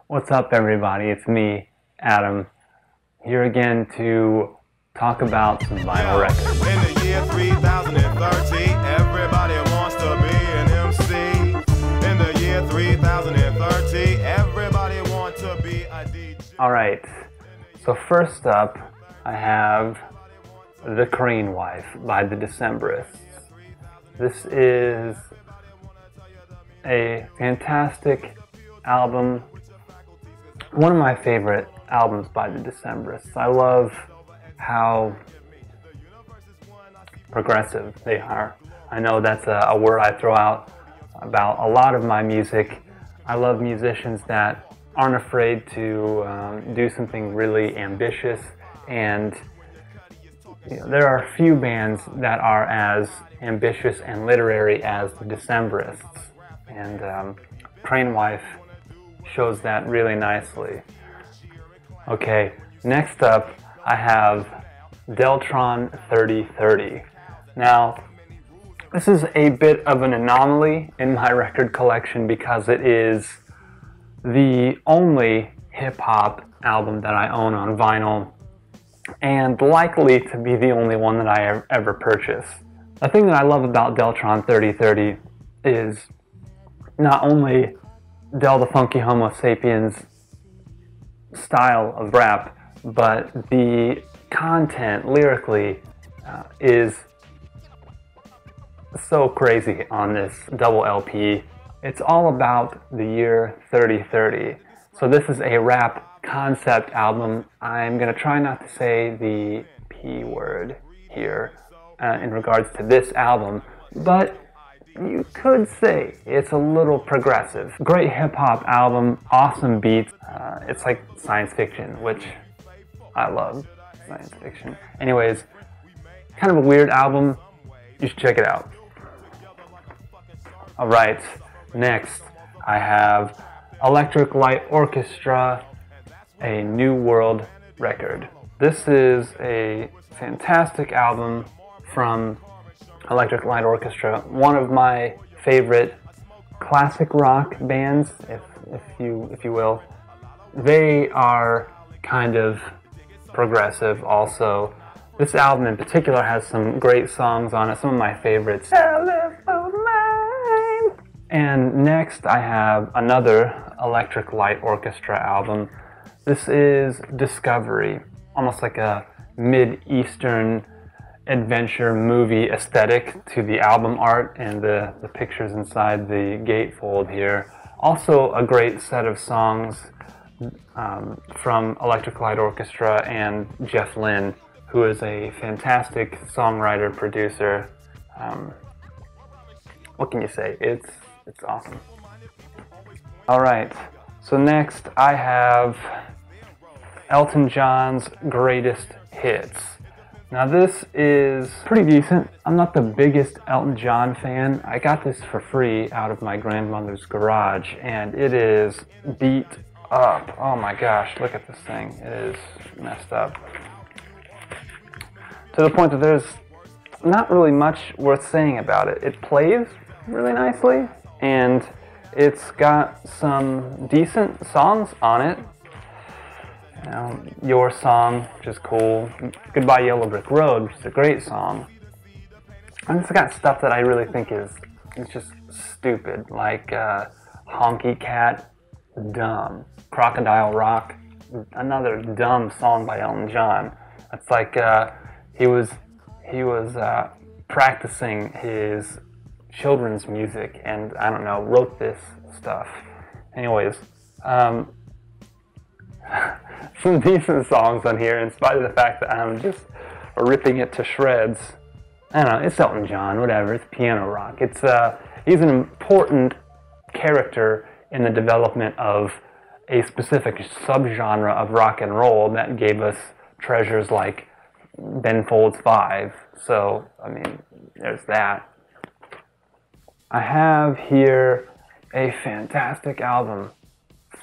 What's up, everybody? It's me, Adam, here again to talk about some vinyl records. In the year 3030, everybody wants to be an MC. In the year 3030, everybody wants to be a DJ. Alright, so first up, I have The Crane Wife by the Decemberists. This is a fantastic album, one of my favorite albums by the Decemberists. I love how progressive they are. I know that's a word I throw out about a lot of my music. I love musicians that aren't afraid to do something really ambitious, and there are few bands that are as ambitious and literary as the Decemberists, and Crane Wife shows that really nicely. Okay, next up I have Deltron 3030. Now, this is a bit of an anomaly in my record collection because it is the only hip-hop album that I own on vinyl, and likely to be the only one that I ever purchase. The thing that I love about Deltron 3030 is not only Del the Funky Homo Sapiens style of rap, but the content lyrically is so crazy on this double LP. It's all about the year 3030. So this is a rap concept album. I'm going to try not to say the P word here in regards to this album, but you could say it's a little progressive. Great hip-hop album, awesome beats. It's like science fiction, which I love science fiction. Anyways, kind of a weird album. You should check it out. Alright, next I have Electric Light Orchestra, A New World record. This is a fantastic album from Electric Light Orchestra, one of my favorite classic rock bands, if you will. They are kind of progressive also. This album in particular has some great songs on it, some of my favorites. And next I have another Electric Light Orchestra album. This is Discovery, almost like a mid-Eastern adventure movie aesthetic to the album art and the pictures inside the gatefold here. Also a great set of songs from Electric Light Orchestra and Jeff Lynne, who is a fantastic songwriter, producer. What can you say? It's awesome. Alright, so next I have Elton John's Greatest Hits. Now this is pretty decent. I'm not the biggest Elton John fan. I got this for free out of my grandmother's garage, and it is beat up. Oh my gosh, look at this thing. It is messed up. To the point that there's not really much worth saying about it. It plays really nicely, and it's got some decent songs on it. You know, Your Song, which is cool. Goodbye Yellow Brick Road, which is a great song. And it's got stuff that I really think is just stupid, like Honky Cat, dumb. Crocodile Rock, another dumb song by Elton John. It's like he was practicing his children's music and, I don't know, wrote this stuff. Anyways, some decent songs on here, in spite of the fact that I'm just ripping it to shreds. I don't know, it's Elton John, whatever, it's piano rock. It's he's an important character in the development of a specific subgenre of rock and roll that gave us treasures like Ben Folds 5. So, I mean, there's that. I have here a fantastic album,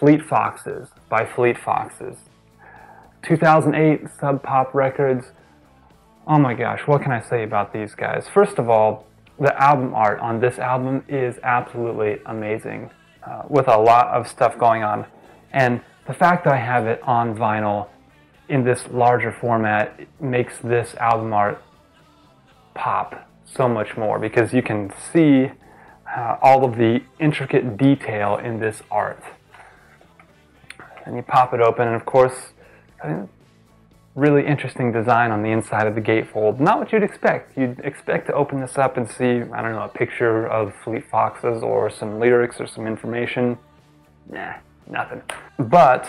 Fleet Foxes by Fleet Foxes. 2008 Sub Pop Records. Oh my gosh, what can I say about these guys? First of all, the album art on this album is absolutely amazing, with a lot of stuff going on. And the fact that I have it on vinyl in this larger format makes this album art pop so much more, because you can see all of the intricate detail in this art. And you pop it open, and of course, really interesting design on the inside of the gatefold. Not what you'd expect. You'd expect to open this up and see, I don't know, a picture of Fleet Foxes or some lyrics or some information. Nah, nothing. But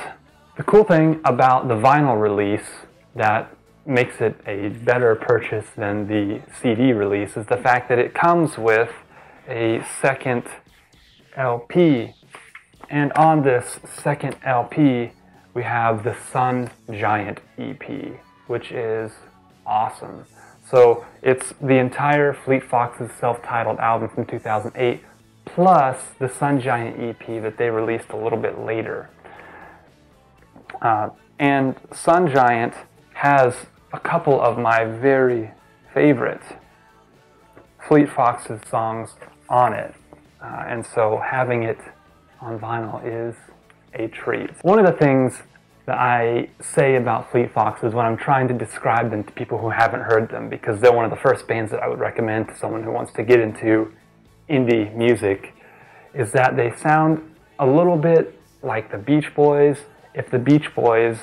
the cool thing about the vinyl release that makes it a better purchase than the CD release is the fact that it comes with a second LP. And on this second LP, we have the Sun Giant EP, which is awesome. So it's the entire Fleet Foxes self-titled album from 2008, plus the Sun Giant EP that they released a little bit later. And Sun Giant has a couple of my very favorite Fleet Foxes songs on it. And so having it on vinyl is a treat. One of the things that I say about Fleet Foxes when I'm trying to describe them to people who haven't heard them, because they're one of the first bands that I would recommend to someone who wants to get into indie music, is that they sound a little bit like the Beach Boys if the Beach Boys,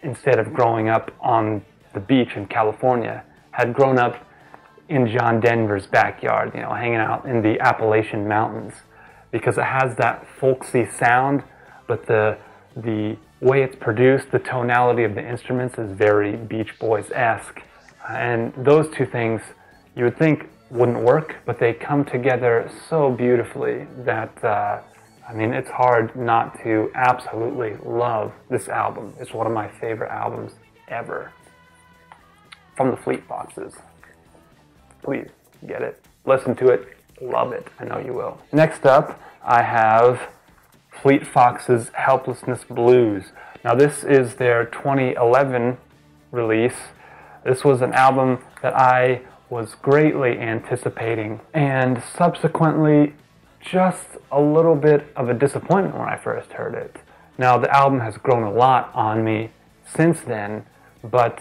instead of growing up on the beach in California, had grown up in John Denver's backyard, you know, hanging out in the Appalachian Mountains, because it has that folksy sound, but the way it's produced, the tonality of the instruments is very Beach Boys-esque. And those two things you would think wouldn't work, but they come together so beautifully that, I mean, it's hard not to absolutely love this album. It's one of my favorite albums ever from the Fleet Foxes. Please get it, listen to it, love it. I know you will. Next up, I have Fleet Foxes' Helplessness Blues. Now this is their 2011 release. This was an album that I was greatly anticipating, and subsequently just a little bit of a disappointment when I first heard it. Now the album has grown a lot on me since then, but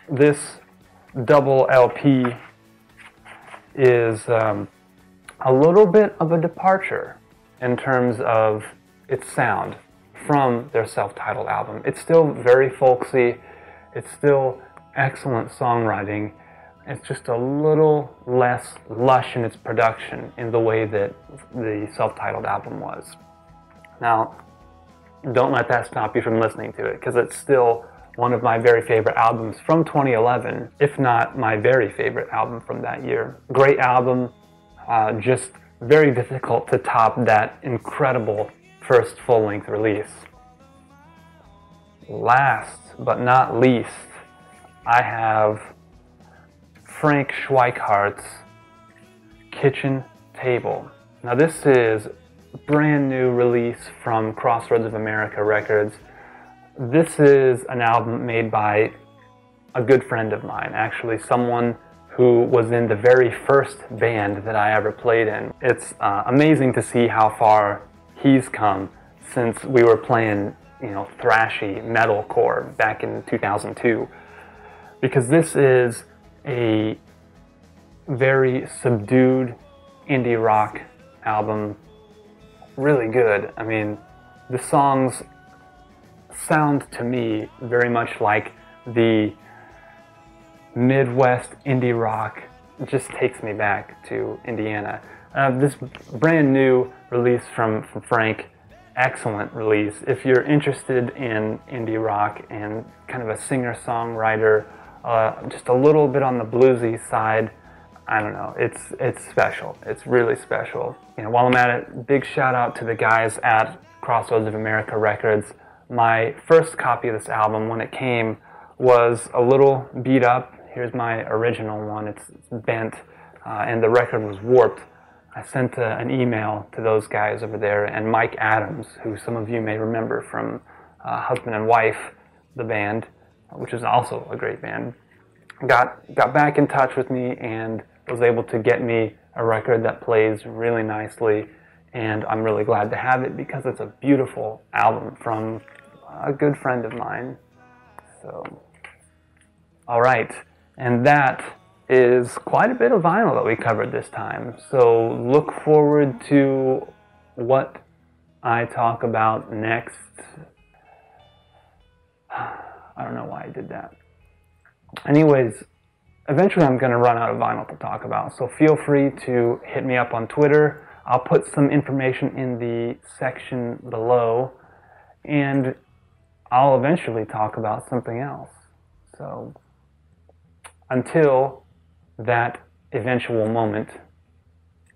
this double LP is a little bit of a departure in terms of its sound from their self-titled album. It's still very folksy, it's still excellent songwriting, it's just a little less lush in its production in the way that the self-titled album was. Now, don't let that stop you from listening to it, because it's still one of my very favorite albums from 2011, if not my very favorite album from that year. Great album, just very difficult to top that incredible first full-length release. Last but not least, I have Frank Schweikhardt's Kitchen Table. Now this is a brand new release from Crossroads of America Records. This is an album made by a good friend of mine, actually someone who was in the very first band that I ever played in. It's amazing to see how far he's come since we were playing, you know, thrashy metalcore back in 2002. Because this is a very subdued indie rock album, really good. I mean, the songs sound to me very much like the Midwest indie rock. It just takes me back to Indiana. This brand new release from Frank, excellent release. If you're interested in indie rock and kind of a singer-songwriter, just a little bit on the bluesy side, I don't know, it's special. It's really special. You know, while I'm at it, big shout out to the guys at Crossroads of America Records. My first copy of this album, when it came, was a little beat up. Here's my original one. It's bent, and the record was warped. I sent an email to those guys over there, and Mike Adams, who some of you may remember from Husband and Wife, the band, which is also a great band, got back in touch with me and was able to get me a record that plays really nicely, and I'm really glad to have it because it's a beautiful album from a good friend of mine. So, all right, and that is quite a bit of vinyl that we covered this time. So look forward to what I talk about next. I don't know why I did that. Anyways, eventually I'm going to run out of vinyl to talk about, so feel free to hit me up on Twitter. I'll put some information in the section below, and I'll eventually talk about something else. So until that eventual moment,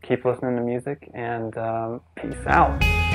keep listening to music, and peace out.